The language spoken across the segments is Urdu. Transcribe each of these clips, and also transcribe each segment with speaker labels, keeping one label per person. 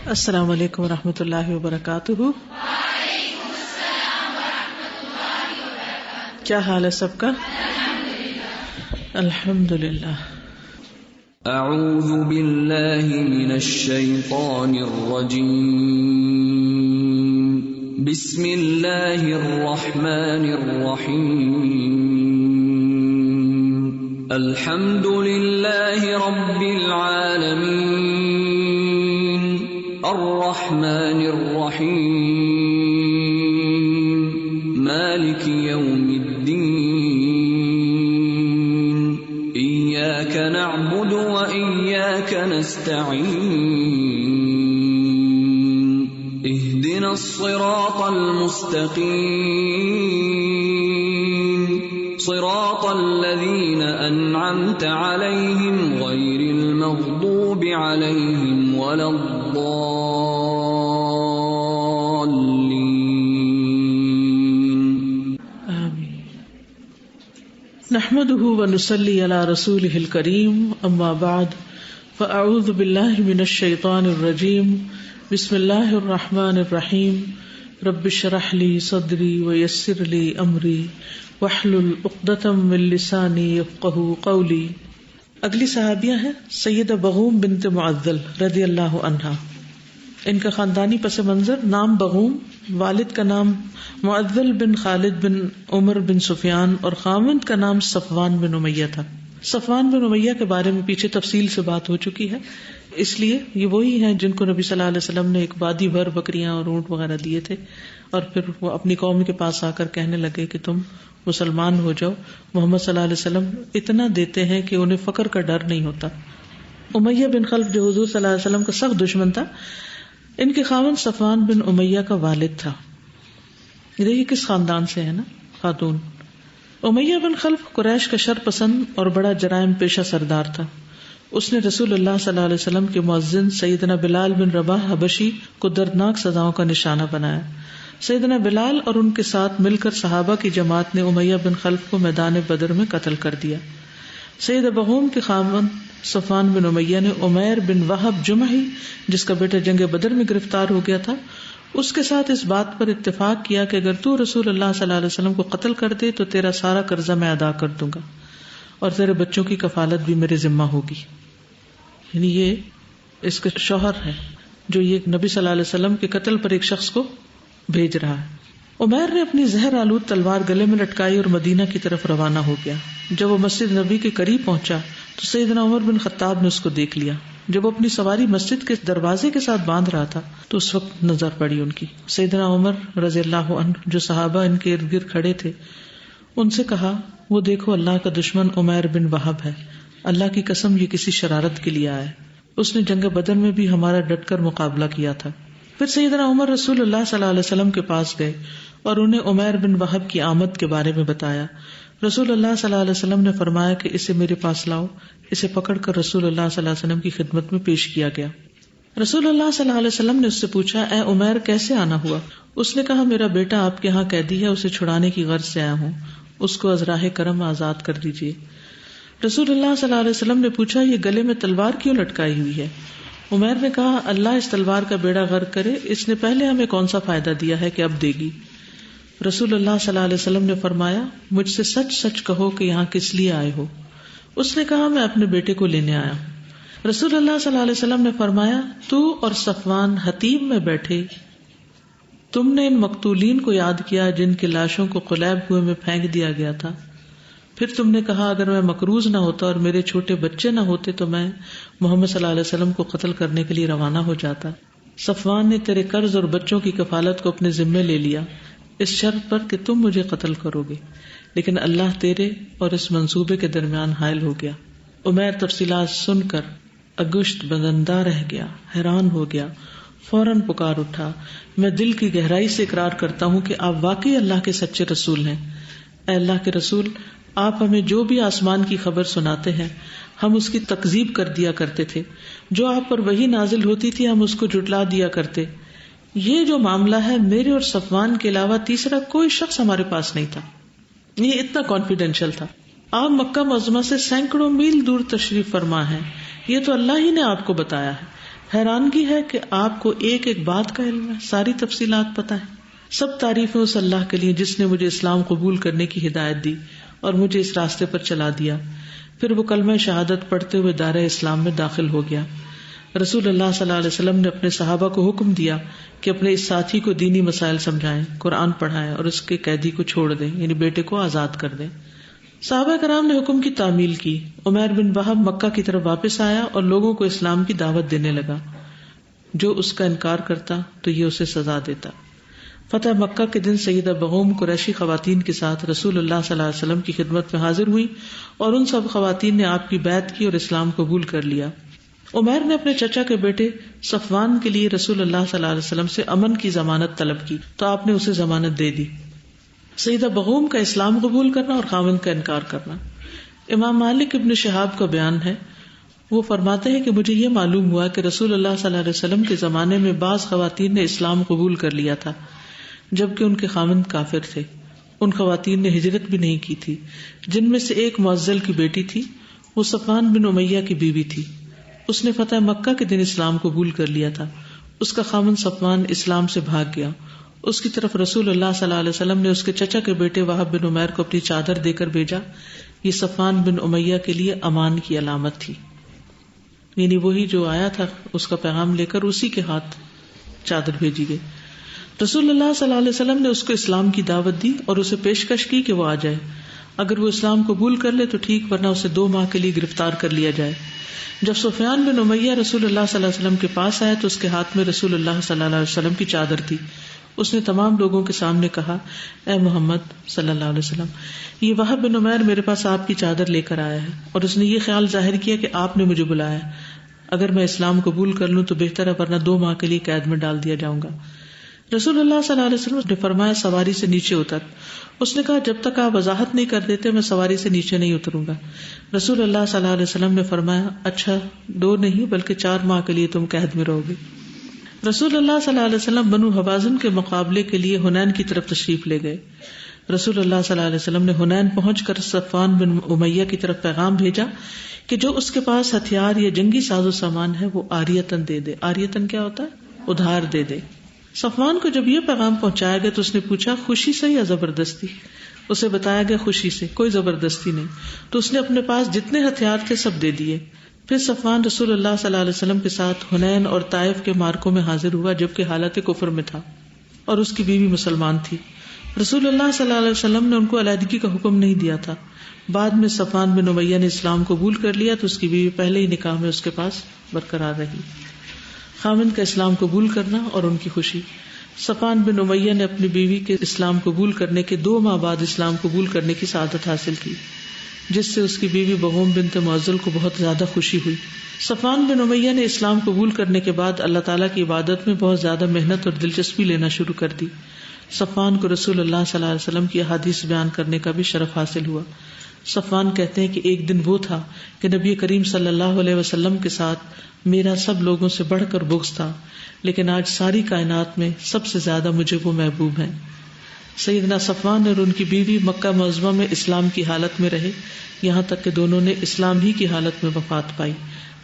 Speaker 1: السلام علیکم ورحمۃ اللہ وبرکاتہ۔ کیا حال ہے سب کا؟ الحمدللہ۔
Speaker 2: اعوذ باللہ من الشیطان الرجیم، بسم اللہ الرحمن الرحیم، الحمد للہ رب العالمین، الرحمن الرحیم، مالک یوم الدین، ایاک نعبد وإیاک نستعین، اہدنا الصراط المستقیم، صراط الذین انعمت علیہم غیر المغضوب علیہم ولا الضالین،
Speaker 1: آمین۔ نحمده ونصلی علی رسولہ الکریم، اما بعد فاعوذ باللہ من الشیطان الرجیم، بسم اللہ الرحمن الرحیم، رب اشرح لی صدری ویسر لی امری واحلل عقدۃ من لسانی یفقہوا قولی۔ اگلی صحابیہ ہیں سیدہ بغوم بنت معذل رضی اللہ عنہا۔ ان کا خاندانی پس منظر، نام بغوم، والد کا نام معذل بن خالد بن عمر بن سفیان اور خاوند کا نام صفوان بن امیہ تھا۔ صفوان بن امیہ کے بارے میں پیچھے تفصیل سے بات ہو چکی ہے، اس لیے یہ وہی ہیں جن کو نبی صلی اللہ علیہ وسلم نے ایک وادی بھر بکریاں اور اونٹ وغیرہ دیے تھے، اور پھر وہ اپنی قوم کے پاس آ کر کہنے لگے کہ تم مسلمان ہو جاؤ۔ محمد صلی اللہ علیہ وسلم اتنا دیتے ہیں کہ انہیں فقر کا ڈر نہیں ہوتا۔ امیہ بن خلف جو حضور صلی اللہ علیہ وسلم کا سخت دشمن تھا، ان کے خاوند صفوان بن امیہ کا والد تھا۔ دیکھیے کس خاندان سے ہے نا خاتون۔ امیہ بن خلف قریش کا شر پسند اور بڑا جرائم پیشہ سردار تھا۔ اس نے رسول اللہ صلی اللہ علیہ وسلم کے مؤذن سیدنا بلال بن رباح حبشی کو دردناک سزاؤں کا نشانہ بنایا۔ سیدنا بلال اور ان کے ساتھ مل کر صحابہ کی جماعت نے امیہ بن خلف کو میدان بدر میں قتل کر دیا۔ سیدہ بغوم کے خاوند صفوان بن امیہ نے عمیر بن وہب جمحی، جس کا بیٹا جنگ بدر میں گرفتار ہو گیا تھا، اس کے ساتھ اس بات پر اتفاق کیا کہ اگر تو رسول اللہ صلی اللہ علیہ وسلم کو قتل کر دے تو تیرا سارا قرضہ میں ادا کر دوں گا اور تیرے بچوں کی کفالت بھی میرے ذمہ ہوگی۔ یعنی یہ اس کے شوہر ہے جو یہ نبی صلی اللہ علیہ وسلم کے قتل پر ایک شخص کو بھیج رہا ہے۔ عمیر نے اپنی زہر آلود تلوار گلے میں لٹکائی اور مدینہ کی طرف روانہ ہو گیا۔ جب وہ مسجد نبی کے قریب پہنچا تو سیدنا عمر بن خطاب نے اس کو دیکھ لیا۔ جب وہ اپنی سواری مسجد کے دروازے کے ساتھ باندھ رہا تھا تو اس وقت نظر پڑی ان کی۔ سیدنا عمر رضی اللہ عنہ جو صحابہ ان کے ارد گرد کھڑے تھے ان سے کہا، وہ دیکھو اللہ کا دشمن عمیر بن وہب ہے، اللہ کی قسم یہ کسی شرارت کے لیے آیا ہے، اس نے جنگ بدر میں بھی ہمارا ڈٹ کر مقابلہ کیا تھا۔ پھر سیدنا عمر رسول اللہ صلی اللہ علیہ وسلم کے پاس گئے اور انہیں عمیر بن وہب کی آمد کے بارے میں بتایا۔ رسول اللہ صلی اللہ علیہ وسلم نے فرمایا کہ اسے میرے پاس لاؤ۔ اسے پکڑ کر رسول اللہ صلی اللہ علیہ وسلم کی خدمت میں پیش کیا گیا۔ رسول اللہ صلی اللہ علیہ وسلم نے اس سے پوچھا، اے عمیر کیسے آنا ہوا؟ اس نے کہا، میرا بیٹا آپ کے ہاں قیدی ہے، اسے چھڑانے کی غرض سے آیا ہوں، اس کو از راہ کرم آزاد کر دیجیے۔ رسول اللہ صلی اللہ علیہ وسلم نے پوچھا، یہ گلے میں تلوار کیوں لٹکائی ہوئی ہے؟ عمیر نے کہا، اللہ اس تلوار کا بیڑا غرق کرے، اس نے پہلے ہمیں کون سا فائدہ دیا ہے کہ اب دے گی؟ رسول اللہ صلی اللہ علیہ وسلم نے فرمایا، مجھ سے سچ سچ کہو کہ یہاں کس لیے آئے ہو؟ اس نے کہا، میں اپنے بیٹے کو لینے آیا ہوں۔ رسول اللہ صلی اللہ علیہ وسلم نے فرمایا، تو اور صفوان حتیم میں بیٹھے تم نے ان مقتولین کو یاد کیا جن کی لاشوں کو قلیب کنویں میں پھینک دیا گیا تھا۔ پھر تم نے کہا، اگر میں مقروض نہ ہوتا اور میرے چھوٹے بچے نہ ہوتے تو میں محمد صلی اللہ علیہ وسلم کو قتل کرنے کے لیے روانہ ہو جاتا۔ صفوان نے تیرے قرض اور بچوں کی کفالت کو اپنے ذمے لے لیا اس شرط پر کہ تم مجھے قتل کرو گے، لیکن اللہ تیرے اور اس منصوبے کے درمیان حائل ہو گیا۔ عمیر تفصیلات سن کر اگشت بزندہ رہ گیا، حیران ہو گیا، فوراً پکار اٹھا، میں دل کی گہرائی سے اقرار کرتا ہوں کہ آپ واقعی اللہ کے سچے رسول ہیں۔ اے اللہ کے رسول، آپ ہمیں جو بھی آسمان کی خبر سناتے ہیں ہم اس کی تکذیب کر دیا کرتے تھے، جو آپ پر وحی نازل ہوتی تھی ہم اس کو جھٹلا دیا کرتے۔ یہ جو معاملہ ہے میرے اور صفوان کے علاوہ تیسرا کوئی شخص ہمارے پاس نہیں تھا۔ یہ اتنا کانفیڈینشیل تھا۔ آپ مکہ معظمہ سے سینکڑوں میل دور تشریف فرما ہیں، یہ تو اللہ ہی نے آپ کو بتایا ہے، حیرانگی ہے کہ آپ کو ایک ایک بات کا علم ہے، ساری تفصیلات پتہ ہے. سب تعریفیں اس اللہ کے لیے جس نے مجھے اسلام قبول کرنے کی ہدایت دی اور مجھے اس راستے پر چلا دیا. پھر وہ کلمہ شہادت پڑھتے ہوئے دائرہ اسلام میں داخل ہو گیا. رسول اللہ صلی اللہ علیہ وسلم نے اپنے صحابہ کو حکم دیا کہ اپنے اس ساتھی کو دینی مسائل سمجھائیں، قرآن پڑھائیں اور اس کے قیدی کو چھوڑ دیں، یعنی بیٹے کو آزاد کر دیں. صحابہ کرام نے حکم کی تعمیل کی. عمیر بن وہب مکہ کی طرف واپس آیا اور لوگوں کو اسلام کی دعوت دینے لگا. جو اس کا انکار کرتا تو یہ اسے سزا دیتا. فتح مکہ کے دن سیدہ بغوم قریشی خواتین کے ساتھ رسول اللہ صلی اللہ علیہ وسلم کی خدمت میں حاضر ہوئی اور ان سب خواتین نے آپ کی بیعت کی اور اسلام قبول کر لیا. عمیر نے اپنے چچا کے بیٹے صفوان کے لیے رسول اللہ صلی اللہ علیہ وسلم سے امن کی ضمانت طلب کی تو آپ نے اسے ضمانت دے دی. سیدہ بغوم کا اسلام قبول کرنا اور خاوند کا انکار کرنا. امام مالک ابن شہاب کا بیان ہے، وہ فرماتے ہیں کہ مجھے یہ معلوم ہوا کہ رسول اللہ صلی اللہ علیہ وسلم کے زمانے میں بعض خواتین نے اسلام قبول کر لیا تھا جبکہ ان کے خاوند کافر تھے. ان خواتین نے ہجرت بھی نہیں کی تھی. جن میں سے ایک معزل کی بیٹی تھی، وہ صفوان بن امیہ کی بیوی تھی. اس نے فتح مکہ کے دن اسلام قبول کر لیا تھا. اس کا خاوند صفوان اسلام سے بھاگ گیا. اس کی طرف رسول اللہ صلی اللہ علیہ وسلم نے اس کے چچا کے بیٹے وہب بن عمیر کو اپنی چادر دے کر بھیجا. یہ صفوان بن امیہ کے لیے امان کی علامت تھی، یعنی وہی جو آیا تھا اس کا پیغام لے کر اسی کے ہاتھ چادر بھیجی گئی. رسول اللہ صلی اللہ علیہ وسلم نے اس کو اسلام کی دعوت دی اور اسے پیشکش کی کہ وہ آ جائے. اگر وہ اسلام قبول کر لے تو ٹھیک، ورنہ اسے 2 ماہ کے لیے گرفتار کر لیا جائے. جب سفیان بن امیہ رسول اللہ صلی اللہ علیہ وسلم کے پاس آیا تو اس کے ہاتھ میں رسول اللہ صلی اللہ علیہ وسلم کی چادر تھی. اس نے تمام لوگوں کے سامنے کہا، اے محمد صلی اللہ علیہ وسلم، یہ وہب بن عمیر میرے پاس آپ کی چادر لے کر آیا ہے اور اس نے یہ خیال ظاہر کیا کہ آپ نے مجھے بلایا. اگر میں اسلام قبول کر لوں تو بہتر ہے، ورنہ 2 ماہ کے لیے قید میں ڈال دیا جاؤں گا. رسول اللہ صلی اللہ علیہ وسلم نے فرمایا، سواری سے نیچے اتر. اس نے کہا، جب تک آپ وضاحت نہیں کر دیتے میں سواری سے نیچے نہیں اتروں گا. رسول اللہ صلی اللہ علیہ وسلم نے فرمایا، اچھا 2 نہیں بلکہ 4 ماہ کے لیے تم قید میں رہو گے. رسول اللہ صلی اللہ علیہ وسلم بنو حوازن کے مقابلے کے لیے حنین کی طرف تشریف لے گئے. رسول اللہ صلی اللہ علیہ وسلم نے حنین پہنچ کر صفوان بن امیہ کی طرف پیغام بھیجا کہ جو اس کے پاس ہتھیار یا جنگی ساز و سامان ہے وہ عاریتن دے دے. عاریتن کیا ہوتا ہے؟ ادھار دے دے. صفوان کو جب یہ پیغام پہنچایا گیا تو اس نے پوچھا، خوشی سے یا زبردستی؟ اسے بتایا گیا خوشی سے، کوئی زبردستی نہیں. تو اس نے اپنے پاس جتنے ہتھیار تھے سب دے دیے. پھر صفوان رسول اللہ صلی اللہ علیہ وسلم کے ساتھ حنین اور طائف کے مارکوں میں حاضر ہوا جبکہ حالت کفر میں تھا اور اس کی بیوی مسلمان تھی. رسول اللہ صلی اللہ علیہ وسلم نے ان کو علیحدگی کا حکم نہیں دیا تھا. بعد میں صفوان بن امیہ نے اسلام قبول کر لیا تو اس کی بیوی پہلے ہی نکاح میں اس کے پاس برقرار رہی. خاوند کا اسلام قبول کرنا اور ان کی خوشی. صفوان بن امیہ نے اپنی بیوی کے اسلام قبول کرنے کے 2 ماہ بعد اسلام قبول کرنے کی سعادت حاصل کی، جس سے اس کی بیوی بغوم بنت معزل کو بہت زیادہ خوشی ہوئی. صفوان بن امیہ نے اسلام قبول کرنے کے بعد اللہ تعالیٰ کی عبادت میں بہت زیادہ محنت اور دلچسپی لینا شروع کر دی. صفوان کو رسول اللہ صلی اللہ علیہ وسلم کی احادیث بیان کرنے کا بھی شرف حاصل ہوا. صفوان کہتے ہیں کہ ایک دن وہ تھا کہ نبی کریم صلی اللہ علیہ وسلم کے ساتھ میرا سب لوگوں سے بڑھ کر بغض تھا، لیکن آج ساری کائنات میں سب سے زیادہ مجھے وہ محبوب ہیں. سیدنا صفوان اور ان کی بیوی مکہ معظمہ میں اسلام کی حالت میں رہے یہاں تک کہ دونوں نے اسلام ہی کی حالت میں وفات پائی.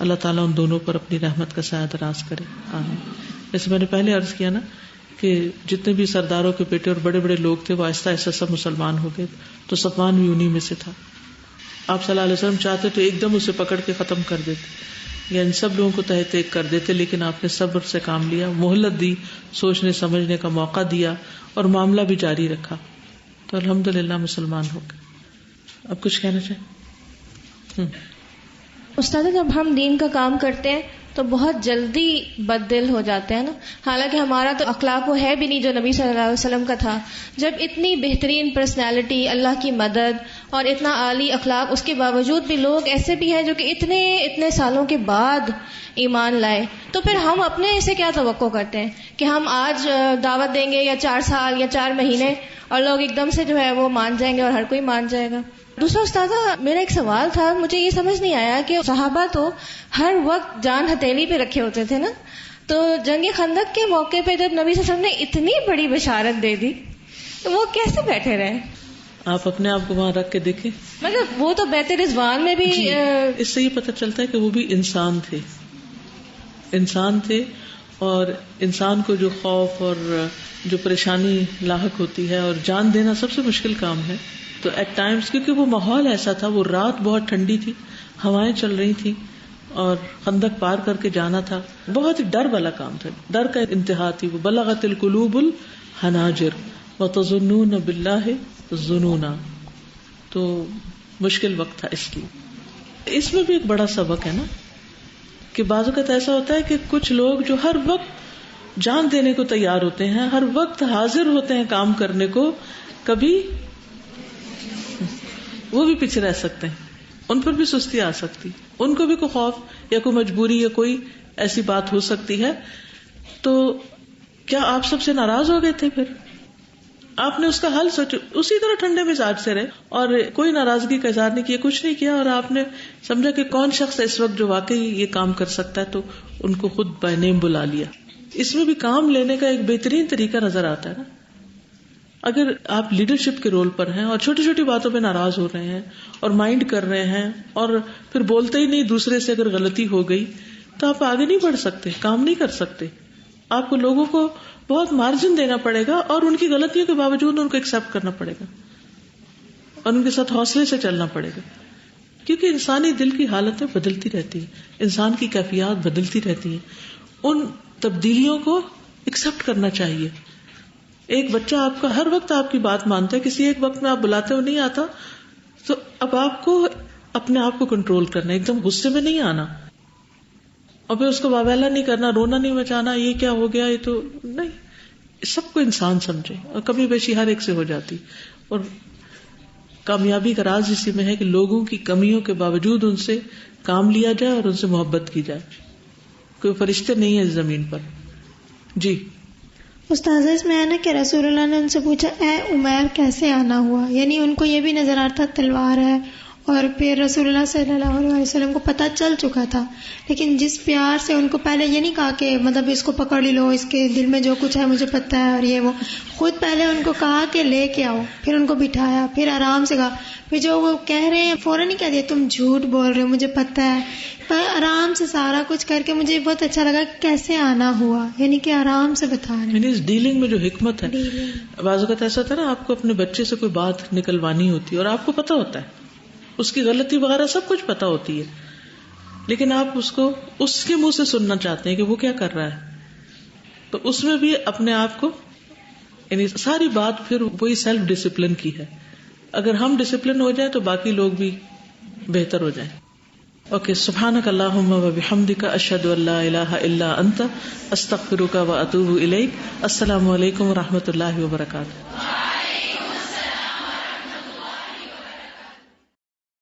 Speaker 1: اللہ تعالیٰ ان دونوں پر اپنی رحمت کا سایہ دراز کرے، آمین. جیسے میں نے پہلے عرض کیا نا کہ جتنے بھی سرداروں کے بیٹے اور بڑے بڑے لوگ تھے وہ آہستہ آہستہ سب مسلمان ہو گئے، تو صفوان بھی انہی میں سے تھا. آپ صلی اللہ علیہ وسلم چاہتے تو ایک دم اسے پکڑ کے ختم کر دیتے یا ان سب لوگوں کو تحت ایک کر دیتے، لیکن آپ نے صبر سے کام لیا، مہلت دی، سوچنے سمجھنے کا موقع دیا اور معاملہ بھی جاری رکھا، تو الحمدللہ مسلمان ہو گئے. اب کچھ کہنا چاہیں؟
Speaker 3: استاد، جب ہم دین کا کام کرتے ہیں تو بہت جلدی بد دل ہو جاتے ہیں نا، حالانکہ ہمارا تو اخلاق وہ ہے بھی نہیں جو نبی صلی اللہ علیہ وسلم کا تھا. جب اتنی بہترین پرسنالٹی، اللہ کی مدد اور اتنا عالی اخلاق، اس کے باوجود بھی لوگ ایسے بھی ہیں جو کہ اتنے سالوں کے بعد ایمان لائے، تو پھر ہم اپنے سے کیا توقع کرتے ہیں کہ ہم آج دعوت دیں گے یا 4 سال یا 4 مہینے اور لوگ ایک دم سے جو ہے وہ مان جائیں گے اور ہر کوئی مان جائے گا. دوسرا استاذہ، میرا ایک سوال تھا، مجھے یہ سمجھ نہیں آیا کہ صحابہ تو ہر وقت جان ہتھیلی پہ رکھے ہوتے تھے نا، تو جنگ خندق کے موقع پہ جب نبی صلی اللہ علیہ وسلم نے اتنی بڑی بشارت دے دی تو وہ کیسے بیٹھے رہے؟
Speaker 1: آپ اپنے آپ کو وہاں رکھ کے دیکھیں،
Speaker 3: مطلب وہ تو بیت رضوان میں بھی
Speaker 1: اس سے یہ پتہ چلتا ہے کہ وہ بھی انسان تھے. انسان تھے، اور انسان کو جو خوف اور جو پریشانی لاحق ہوتی ہے، اور جان دینا سب سے مشکل کام ہے. تو ایٹ ٹائمز کیونکہ وہ ماحول ایسا تھا، وہ رات بہت ٹھنڈی تھی، ہوائیں چل رہی تھی، اور خندق پار کر کے جانا تھا، بہت ہی ڈر والا کام تھا، ڈر کا انتہا تھی. وہ بلغت القلوب الحناجر وتظنون باللہ الظنونا. تو مشکل وقت تھا. اس لیے اس میں بھی ایک بڑا سبق ہے نا کہ بعض اوقات ایسا ہوتا ہے کہ کچھ لوگ جو ہر وقت جان دینے کو تیار ہوتے ہیں، ہر وقت حاضر ہوتے ہیں کام کرنے کو، کبھی وہ بھی پیچھے رہ سکتے ہیں، ان پر بھی سستی آ سکتی، ان کو بھی کوئی خوف یا کوئی مجبوری یا کوئی ایسی بات ہو سکتی ہے. تو کیا آپ سب سے ناراض ہو گئے تھے؟ پھر آپ نے اس کا حل سوچا، اسی طرح ٹھنڈے مزاج سے رہے اور کوئی ناراضگی کا اظہار نہیں کیا، کچھ نہیں کیا، اور آپ نے سمجھا کہ کون شخص ہے اس وقت جو واقعی یہ کام کر سکتا ہے، تو ان کو خود بائی نیم بلا لیا. اس میں بھی کام لینے کا ایک بہترین طریقہ نظر آتا ہے نا. اگر آپ لیڈرشپ کے رول پر ہیں اور چھوٹی چھوٹی باتوں پہ ناراض ہو رہے ہیں اور مائنڈ کر رہے ہیں اور پھر بولتے ہی نہیں دوسرے سے، اگر غلطی ہو گئی تو آپ آگے نہیں بڑھ سکتے، کام نہیں کر سکتے. آپ کو لوگوں کو بہت مارجن دینا پڑے گا، اور ان کی غلطیوں کے باوجود ان کو ایکسپٹ کرنا پڑے گا، اور ان کے ساتھ حوصلے سے چلنا پڑے گا. کیونکہ انسانی دل کی حالتیں بدلتی رہتی ہیں، انسان کی کیفیات بدلتی رہتی ہیں، ان تبدیلیوں کو ایکسپٹ کرنا چاہیے. ایک بچہ آپ کا ہر وقت آپ کی بات مانتا ہے، کسی ایک وقت میں آپ بلاتے ہو نہیں آتا، تو اب آپ کو اپنے آپ کو کنٹرول کرنا، ایک دم غصے میں نہیں آنا، اور پھر اس کو واویلا نہیں کرنا، رونا نہیں مچانا، یہ کیا ہو گیا، یہ تو نہیں. سب کو انسان سمجھے، اور کمی بیشی ہر ایک سے ہو جاتی. اور کامیابی کا راز اسی میں ہے کہ لوگوں کی کمیوں کے باوجود ان سے کام لیا جائے اور ان سے محبت کی جائے. کوئی فرشتے نہیں ہے اس زمین پر. جی
Speaker 4: استاذہ، اس میں ہے نا کہ رسول اللہ نے ان سے پوچھا اے عمیر کیسے آنا ہوا، یعنی ان کو یہ بھی نظر آتا تلوار ہے، اور پھر رسول اللہ صلی اللہ علیہ وسلم کو پتہ چل چکا تھا، لیکن جس پیار سے ان کو پہلے یہ نہیں کہا کہ مطلب اس کو پکڑ لو، اس کے دل میں جو کچھ ہے مجھے پتہ ہے، اور یہ وہ خود پہلے ان کو کہا کہ لے کے آؤ، پھر ان کو بٹھایا، پھر آرام سے کہا، پھر جو وہ کہہ رہے ہیں فوراً نہیں کہہ دیا تم جھوٹ بول رہے ہو مجھے پتہ ہے، پر آرام سے سارا کچھ کر کے مجھے بہت اچھا لگا کیسے آنا ہوا، یعنی کہ آرام سے بتا رہے ہیں.
Speaker 1: یعنی اس ڈیلنگ میں جو حکمت ہے. بعض اوقات ایسا ہوتا ہے نا، آپ کو اپنے بچے سے کوئی بات نکلوانی ہوتی ہے اور آپ کو پتہ ہوتا ہے اس کی غلطی وغیرہ سب کچھ پتا ہوتی ہے، لیکن آپ اس کو اس کے منہ سے سننا چاہتے ہیں کہ وہ کیا کر رہا ہے. تو اس میں بھی اپنے آپ کو، یعنی ساری بات پھر وہی سیلف ڈسپلن کی ہے. اگر ہم ڈسپلن ہو جائیں تو باقی لوگ بھی بہتر ہو جائیں. اوکے، سبحانک اللہم و بحمدک، اشہد ان لا الہ الا انت، استغفرک و اتوب الیک. السلام علیکم و رحمۃ اللہ وبرکاتہ.